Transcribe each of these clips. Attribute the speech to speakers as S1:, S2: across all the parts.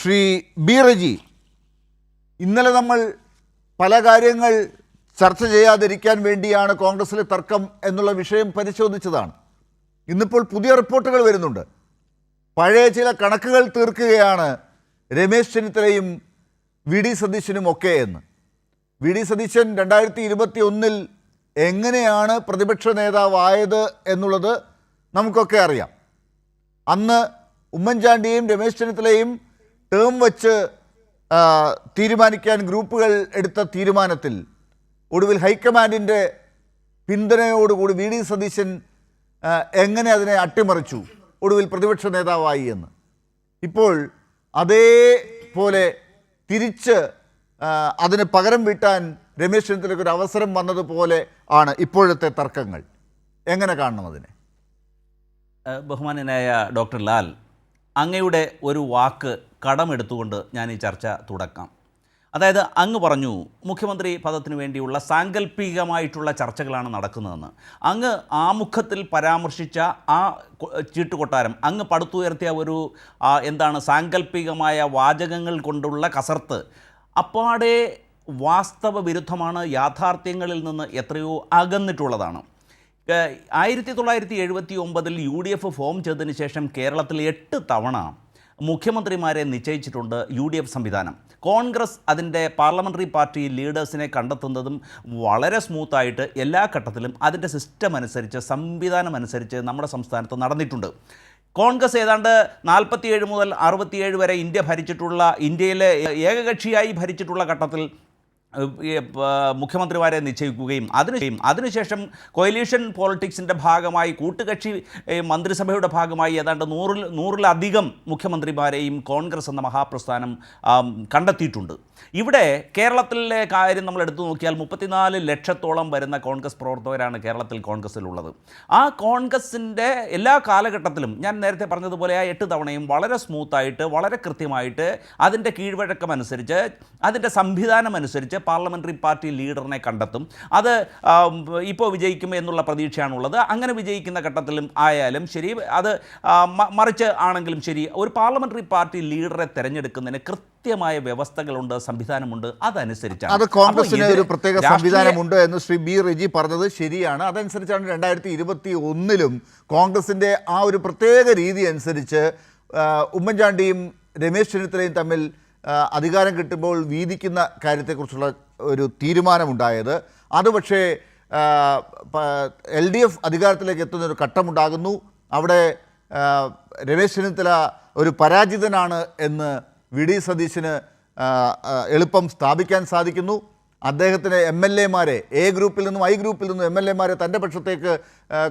S1: Shri B Reji, ഇന്നലെ നമ്മൾ പല കാര്യങ്ങൾ ചർച്ച ചെയ്യാതിരിക്കാൻ വേണ്ടിയാണ് കോൺഗ്രസിലെ തർക്കം എന്നുള്ള വിഷയം പരിശോധിച്ചതാണ്. ഇന്നിപ്പോൾ പുതിയ റിപ്പോർട്ടുകൾ വരുന്നുണ്ട്. പഴയ ചില കണക്കുകൾ തീർക്കുകയാണ് രമേശ് ചെന്നിത്തലയും വി ഡി സതീശനും ഒക്കെ എന്ന്. വി ഡി സതീശൻ 2021 എങ്ങനെയാണ് പ്രതിപക്ഷ നേതാവായത് എന്നുള്ളത് നമുക്കൊക്കെ അറിയാം. അന്ന് ഉമ്മൻചാണ്ടിയും രമേശ് ചെന്നിത്തലയും ടേം വച്ച് തീരുമാനിക്കാൻ ഗ്രൂപ്പുകൾ എടുത്ത തീരുമാനത്തിൽ ഒടുവിൽ ഹൈക്കമാൻഡിൻ്റെ പിന്തുണയോടുകൂടി വി ഡി സതീശൻ എങ്ങനെ അതിനെ അട്ടിമറിച്ചു, ഒടുവിൽ പ്രതിപക്ഷ നേതാവായി എന്ന്. ഇപ്പോൾ അതേപോലെ തിരിച്ച് അതിന് പകരം വീട്ടാൻ രമേശ് ചെന്നിത്തലയ്ക്ക് ഒരു അവസരം വന്നതുപോലെ ആണ് ഇപ്പോഴത്തെ തർക്കങ്ങൾ. എങ്ങനെ കാണണം അതിനെ?
S2: ബഹുമാനനായ ഡോക്ടർ ലാൽ, അങ്ങയുടെ ഒരു വാക്ക് കടമെടുത്തുകൊണ്ട് ഞാൻ ഈ ചർച്ച തുടക്കാം. അതായത് അങ്ങ് പറഞ്ഞു മുഖ്യമന്ത്രി പദത്തിന് വേണ്ടിയുള്ള സാങ്കല്പികമായിട്ടുള്ള ചർച്ചകളാണ് നടക്കുന്നതെന്ന്. അങ്ങ് ആമുഖത്തിൽ പരാമർശിച്ച ആ ചീട്ടുകൊട്ടാരം, അങ്ങ് പടുത്തുയർത്തിയ ഒരു എന്താണ് സാങ്കല്പികമായ വാചകങ്ങൾ കൊണ്ടുള്ള കസർത്ത് അപ്പാടെ വാസ്തവ വിരുദ്ധമാണ്, യാഥാർത്ഥ്യങ്ങളിൽ നിന്ന് എത്രയോ അകന്നിട്ടുള്ളതാണ്. 1979 UDF ഫോം ചെയ്തതിന് ശേഷം കേരളത്തിൽ 8 തവണ മുഖ്യമന്ത്രിമാരെ നിശ്ചയിച്ചിട്ടുണ്ട് UDF സംവിധാനം. കോൺഗ്രസ് അതിൻ്റെ പാർലമെൻ്ററി പാർട്ടി ലീഡേഴ്സിനെ കണ്ടെത്തുന്നതും വളരെ സ്മൂത്തായിട്ട് എല്ലാ ഘട്ടത്തിലും അതിൻ്റെ സിസ്റ്റം അനുസരിച്ച്, സംവിധാനം അനുസരിച്ച് നമ്മുടെ സംസ്ഥാനത്ത് നടന്നിട്ടുണ്ട്. കോൺഗ്രസ് ഏതാണ്ട് 47 മുതൽ 67 വരെ ഇന്ത്യയിലെ ഏകകക്ഷിയായി ഭരിച്ചിട്ടുള്ള ഘട്ടത്തിൽ മുഖ്യമന്ത്രിമാരെ നിശ്ചയിക്കുകയും അതിനുശേഷം കൊയലീഷൻ പോളിറ്റിക്സിൻ്റെ ഭാഗമായി കൂട്ടുകക്ഷി മന്ത്രിസഭയുടെ ഭാഗമായി ഏതാണ്ട് 100-ലധികം മുഖ്യമന്ത്രിമാരെയും കോൺഗ്രസ് എന്ന മഹാപ്രസ്ഥാനം കണ്ടെത്തിയിട്ടുണ്ട്. ഇവിടെ കേരളത്തിലെ കാര്യം നമ്മൾ എടുത്തു നോക്കിയാൽ 34 ലക്ഷത്തോളം വരുന്ന കോൺഗ്രസ് പ്രവർത്തകരാണ് കേരളത്തിൽ കോൺഗ്രസ്സിലുള്ളത്. ആ കോൺഗ്രസിൻ്റെ എല്ലാ കാലഘട്ടത്തിലും ഞാൻ നേരത്തെ പറഞ്ഞതുപോലെ ആ 8 തവണയും വളരെ സ്മൂത്തായിട്ട്, വളരെ കൃത്യമായിട്ട് അതിൻ്റെ കീഴ്വഴക്കമനുസരിച്ച്, അതിൻ്റെ സംവിധാനം അനുസരിച്ച് പാർലമെൻ്ററി പാർട്ടി ലീഡറിനെ കണ്ടെത്തും. അത് ഇപ്പോൾ വിജയിക്കും എന്നുള്ള പ്രതീക്ഷയാണുള്ളത്. അങ്ങനെ വിജയിക്കുന്ന ഘട്ടത്തിലും ആയാലും ശരി, അത് മറിച്ച് ആണെങ്കിലും ശരി, ഒരു പാർലമെൻ്ററി പാർട്ടി ലീഡറെ തിരഞ്ഞെടുക്കുന്നതിന് കൃത്യമായ വ്യവസ്ഥകളുണ്ട്, സംവിധാനമുണ്ട്. അതനുസരിച്ചാണ്.
S1: അത് കോൺഗ്രസിന് ഒരു പ്രത്യേക സംവിധാനമുണ്ട് എന്ന് ശ്രീ ബി റജി പറഞ്ഞത് ശരിയാണ്. അതനുസരിച്ചാണ് 2021 കോൺഗ്രസിൻ്റെ ആ ഒരു പ്രത്യേക രീതി അനുസരിച്ച് ഉമ്മൻചാണ്ടിയും രമേശ് ചെന്നിത്തലയും തമ്മിൽ അധികാരം കിട്ടുമ്പോൾ വീതിക്കുന്ന കാര്യത്തെക്കുറിച്ചുള്ള ഒരു തീരുമാനമുണ്ടായത്. അത് പക്ഷേ LDF അധികാരത്തിലേക്ക് എത്തുന്നൊരു ഘട്ടമുണ്ടാകുന്നു. അവിടെ രമേശ് ചെന്നിത്തല ഒരു പരാജിതനാണ് എന്ന് വി ഡി സതീശന് എളുപ്പം സ്ഥാപിക്കാൻ സാധിക്കുന്നു. അദ്ദേഹത്തിന് MLA-മാരെ ഗ്രൂപ്പിൽ നിന്നും ഗ്രൂപ്പിൽ നിന്നും MLA-മാരെ തൻ്റെ പക്ഷത്തേക്ക്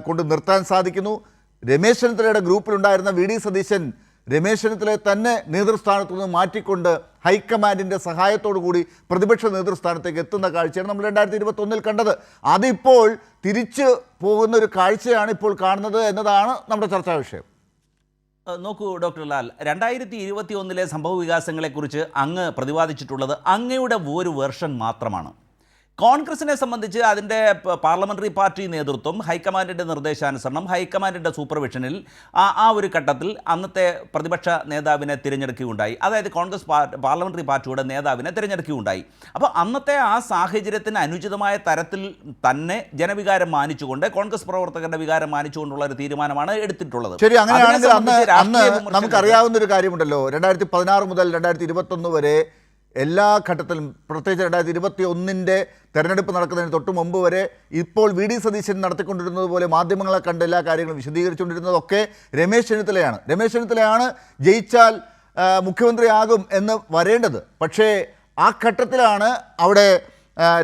S1: കൊണ്ട് നിർത്താൻ സാധിക്കുന്നു. രമേശ് ചെന്നിത്തലയുടെ ഗ്രൂപ്പിലുണ്ടായിരുന്ന വി ഡി സതീശൻ രമേശ് ചെന്നിത്തലയെ തന്നെ നേതൃസ്ഥാനത്തു നിന്ന് മാറ്റിക്കൊണ്ട് ഹൈക്കമാൻഡിൻ്റെ സഹായത്തോടു കൂടി പ്രതിപക്ഷ നേതൃസ്ഥാനത്തേക്ക് എത്തുന്ന കാഴ്ചയാണ് നമ്മൾ 2021 കണ്ടത്. അതിപ്പോൾ തിരിച്ചു പോകുന്ന ഒരു കാഴ്ചയാണ് ഇപ്പോൾ കാണുന്നത് എന്നതാണ് നമ്മുടെ ചർച്ചാ വിഷയം.
S2: നോക്കൂ ഡോക്ടർ ലാൽ, 2021 സംഭവ വികാസങ്ങളെക്കുറിച്ച് അങ്ങ് പ്രതിപാദിച്ചിട്ടുള്ളത് അങ്ങയുടെ ഒരു വെർഷൻ മാത്രമാണ്. കോൺഗ്രസിനെ സംബന്ധിച്ച് അതിൻ്റെ പാർലമെൻ്ററി പാർട്ടി നേതൃത്വം ഹൈക്കമാൻഡിൻ്റെ നിർദ്ദേശാനുസരണം, ഹൈക്കമാൻഡിൻ്റെ സൂപ്പർവിഷനിൽ ആ ഒരു ഘട്ടത്തിൽ അന്നത്തെ പ്രതിപക്ഷ നേതാവിനെ തിരഞ്ഞെടുക്കുകയുണ്ടായി. അതായത് കോൺഗ്രസ് പാർലമെൻ്ററി പാർട്ടിയുടെ നേതാവിനെ തിരഞ്ഞെടുക്കുകയുണ്ടായി. അപ്പോൾ അന്നത്തെ ആ സാഹചര്യത്തിന് അനുചിതമായ തരത്തിൽ തന്നെ ജനവികാരം മാനിച്ചുകൊണ്ട്, കോൺഗ്രസ് പ്രവർത്തകരുടെ വികാരം മാനിച്ചുകൊണ്ടുള്ള ഒരു തീരുമാനമാണ് എടുത്തിട്ടുള്ളത്.
S1: ശരി, അങ്ങനെയാണെങ്കിൽ അന്ന് നമുക്കറിയാവുന്ന ഒരു കാര്യമുണ്ടല്ലോ, 2016 മുതൽ 2021 വരെ എല്ലാ ഘട്ടത്തിലും, പ്രത്യേകിച്ച് 2021 തെരഞ്ഞെടുപ്പ് നടക്കുന്നതിന് തൊട്ട് മുമ്പ് വരെ ഇപ്പോൾ വി ഡി സതീശൻ നടത്തിക്കൊണ്ടിരുന്നത് പോലെ മാധ്യമങ്ങളെ കണ്ട് എല്ലാ കാര്യങ്ങളും വിശദീകരിച്ചുകൊണ്ടിരുന്നതൊക്കെ രമേശ് ചെന്നിത്തലയാണ് ജയിച്ചാൽ മുഖ്യമന്ത്രിയാകും എന്ന് വരേണ്ടത്. പക്ഷേ ആ ഘട്ടത്തിലാണ് അവിടെ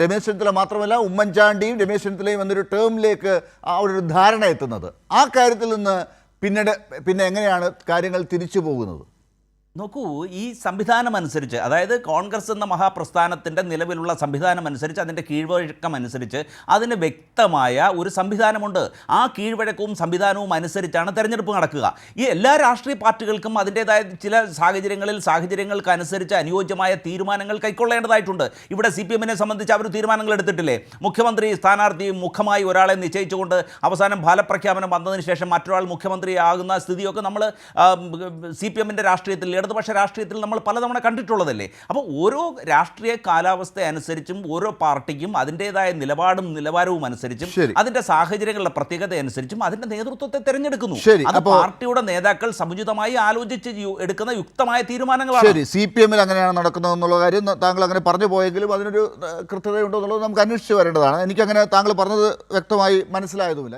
S1: രമേശ് ചെന്നിത്തല മാത്രമല്ല ഉമ്മൻചാണ്ടിയും രമേശ് ചെന്നിത്തലയും എന്നൊരു ടേമിലേക്ക് അവിടെ ഒരു ധാരണ എത്തുന്നത്. ആ കാര്യത്തിൽ നിന്ന് പിന്നെ എങ്ങനെയാണ് കാര്യങ്ങൾ തിരിച്ചു പോകുന്നത്?
S2: നോക്കൂ, ഈ സംവിധാനം അനുസരിച്ച്, അതായത് കോൺഗ്രസ് എന്ന മഹാപ്രസ്ഥാനത്തിൻ്റെ നിലവിലുള്ള സംവിധാനം അനുസരിച്ച്, അതിൻ്റെ കീഴ്വഴക്കം അനുസരിച്ച് അതിന് വ്യക്തമായ ഒരു സംവിധാനമുണ്ട്. ആ കീഴ്വഴക്കവും സംവിധാനവും അനുസരിച്ചാണ് തെരഞ്ഞെടുപ്പ് നടക്കുക. ഈ എല്ലാ രാഷ്ട്രീയ പാർട്ടികൾക്കും അതിൻ്റേതായ ചില സാഹചര്യങ്ങൾക്കനുസരിച്ച് അനുയോജ്യമായ തീരുമാനങ്ങൾ കൈക്കൊള്ളേണ്ടതായിട്ടുണ്ട്. ഇവിടെ CPM-നെ സംബന്ധിച്ച് അവർ തീരുമാനങ്ങൾ എടുത്തിട്ടില്ലേ? മുഖ്യമന്ത്രി സ്ഥാനാർത്ഥി മുഖമായി ഒരാളെ നിശ്ചയിച്ചുകൊണ്ട് അവസാനം ഫലപ്രഖ്യാപനം വന്നതിന് ശേഷം മറ്റൊരാൾ മുഖ്യമന്ത്രിയാകുന്ന സ്ഥിതിയൊക്കെ നമ്മൾ CPM-ൻ്റെ രാഷ്ട്രീയത്തിൽ ഇടതുപക്ഷ രാഷ്ട്രീയത്തിൽ നമ്മൾ പലതവണ കണ്ടിട്ടുള്ളതല്ലേ. അപ്പോൾ ഓരോ രാഷ്ട്രീയ കാലാവസ്ഥ അനുസരിച്ചും ഓരോ പാർട്ടിക്കും അതിൻ്റെതായ നിലവാരവും അനുസരിച്ചും അതിൻ്റെ സാഹചര്യങ്ങളുടെ പ്രത്യേകത അനുസരിച്ചും അതിൻ്റെ നേതൃത്വത്തെ തിരഞ്ഞെടുക്കുന്നു. അത് പാർട്ടിയുടെ നേതാക്കൾ സമുചിതമായി ആലോചിച്ച് എടുക്കുന്ന യുക്തമായ തീരുമാനങ്ങളാണ്.
S1: ശരി, CPM ൽ അങ്ങനെയാണ് നടക്കുന്നതെന്നുള്ള കാര്യം താങ്കൾ അങ്ങനെ പറഞ്ഞു പോയെങ്കിലും അതിനൊരു കൃത്യതയുണ്ടോ എന്നുള്ളത് നമുക്ക് അന്വേഷിച്ച് വരേണ്ടതാണ്. എനിക്കങ്ങനെ താങ്കൾ പറഞ്ഞത് വ്യക്തമായി മനസ്സിലായതുമില്ല.